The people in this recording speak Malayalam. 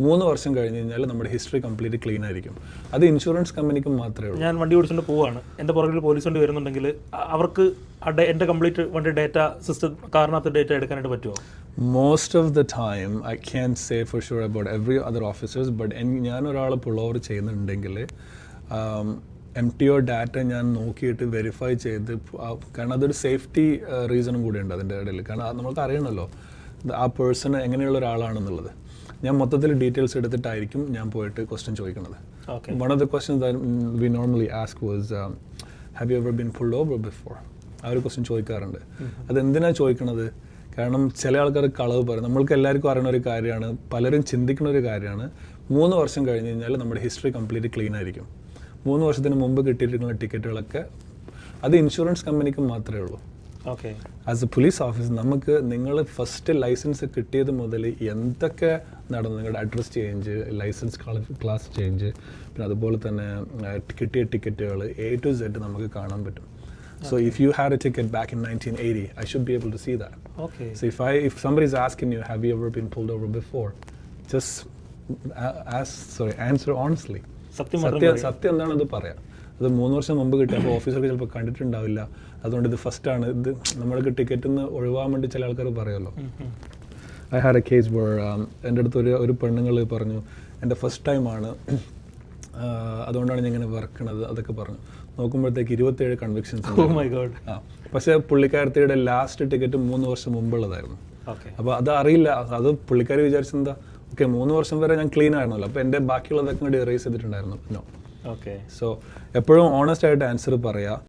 3 വർഷം കഴിഞ്ഞ് കഴിഞ്ഞാൽ നമ്മുടെ ഹിസ്റ്ററി കംപ്ലീറ്റ് ക്ലീൻ ആയിരിക്കും. അത് ഇൻഷുറൻസ് കമ്പനിക്ക് മാത്രമേ ഉള്ളൂ. ഞാൻ വണ്ടി ഓടിച്ചുകൊണ്ട് പോവാണ്, എൻ്റെ പുറകിൽ പോലീസ് വണ്ടി വരുന്നുണ്ടെങ്കിൽ അവർക്ക് എൻ്റെ കംപ്ലീറ്റ് വണ്ടി ഡേറ്റ സിസ്റ്റം കാറിനകത്ത് ഡേറ്റ എടുക്കാനായിട്ട് പറ്റുമോ? Most of the time, I can't say for sure about every other officers, but ഞാൻ ഒരാൾ പുൾ ഓവർ ചെയ്യുന്നുണ്ടെങ്കിൽ MTO ഡാറ്റ ഞാൻ നോക്കിയിട്ട് വെരിഫൈ ചെയ്ത്, കാരണം അതൊരു സേഫ്റ്റി റീസണും കൂടിയുണ്ട് അതിൻ്റെ ഇടയിൽ. കാരണം നമുക്ക് അറിയണമല്ലോ ആ പേഴ്സൺ എങ്ങനെയുള്ള ഒരാളാണെന്നുള്ളത്. ഞാൻ മൊത്തത്തിൽ ഡീറ്റെയിൽസ് എടുത്തിട്ടായിരിക്കും ഞാൻ പോയിട്ട് ക്വസ്റ്റ്യൻ ചോദിക്കുന്നത്. One of the questions that we normally ask was, have you ever been pulled over before? ആ ഒരു ക്വസ്റ്റ്യൻ ചോദിക്കാറുണ്ട്. അതെന്തിനാണ് ചോദിക്കണത്? കാരണം ചില ആൾക്കാർ കളവ് പറയും. നമ്മൾക്ക് എല്ലാവർക്കും അറിയുന്ന ഒരു കാര്യമാണ്, പലരും ചിന്തിക്കുന്ന ഒരു കാര്യമാണ്, 3 വർഷം കഴിഞ്ഞ് കഴിഞ്ഞാൽ നമ്മുടെ ഹിസ്റ്ററി കംപ്ലീറ്റ് ക്ലീൻ ആയിരിക്കും. 3 വർഷത്തിന് മുമ്പ് കിട്ടിയിട്ടുള്ള ടിക്കറ്റുകളൊക്കെ അത് ഇൻഷുറൻസ് കമ്പനിക്ക് മാത്രമേ ഉള്ളൂ. ആസ് എ പോലീസ് ഓഫീസർ നമുക്ക് നിങ്ങൾ ഫസ്റ്റ് ലൈസൻസ് കിട്ടിയത് മുതൽ എന്തൊക്കെ നടന്നു, നിങ്ങളുടെ address change, licence class change, പിന്നെ അതുപോലെ തന്നെ കിട്ടിയ ടിക്കറ്റുകൾ A to Z നമുക്ക് കാണാൻ പറ്റും. So if you had a ticket back in 1980, I should be able to see that. So if somebody's asking you, have you ever been pulled over before, just answer honestly. സത്യം എന്താണെന്ന് പറയാം. അത് 3 വർഷം മുമ്പ് കിട്ടി, അപ്പോൾ ഓഫീസർക്ക് ചിലപ്പോൾ കണ്ടിട്ടുണ്ടാവില്ല, അതുകൊണ്ട് ഇത് ഫസ്റ്റാണ്, ഇത് നമ്മൾക്ക് ടിക്കറ്റിൽ നിന്ന് ഒഴിവാൻ വേണ്ടി ചില ആൾക്കാർ പറയുമല്ലോ. I had a case where എൻ്റെ അടുത്ത് ഒരു പെണ്ണുങ്ങൾ പറഞ്ഞു, എൻ്റെ ഫസ്റ്റ് ടൈമാണ്, അതുകൊണ്ടാണ് ഞാൻ ഇങ്ങനെ വർക്കണത്, അതൊക്കെ പറഞ്ഞു. നോക്കുമ്പോഴത്തേക്ക് 27 കൺവിക്ഷൻസ്. പക്ഷേ പുള്ളിക്കാരത്തിയുടെ ലാസ്റ്റ് ടിക്കറ്റ് 3 വർഷം മുമ്പുള്ളതായിരുന്നു. അപ്പോൾ അത് അറിയില്ല, അത് പുള്ളിക്കാരി വിചാരിച്ചെന്താ, ഓക്കെ 3 വർഷം വരെ ഞാൻ ക്ലീൻ ആയിരുന്നല്ലോ, അപ്പോൾ എൻ്റെ ബാക്കിയുള്ളതൊക്കെ കൂടി എറേസ് ചെയ്തിട്ടുണ്ടായിരുന്നു. നോ. സോ എപ്പോഴും ഓണസ്റ്റ് ആയിട്ട് ആൻസർ പറയാം.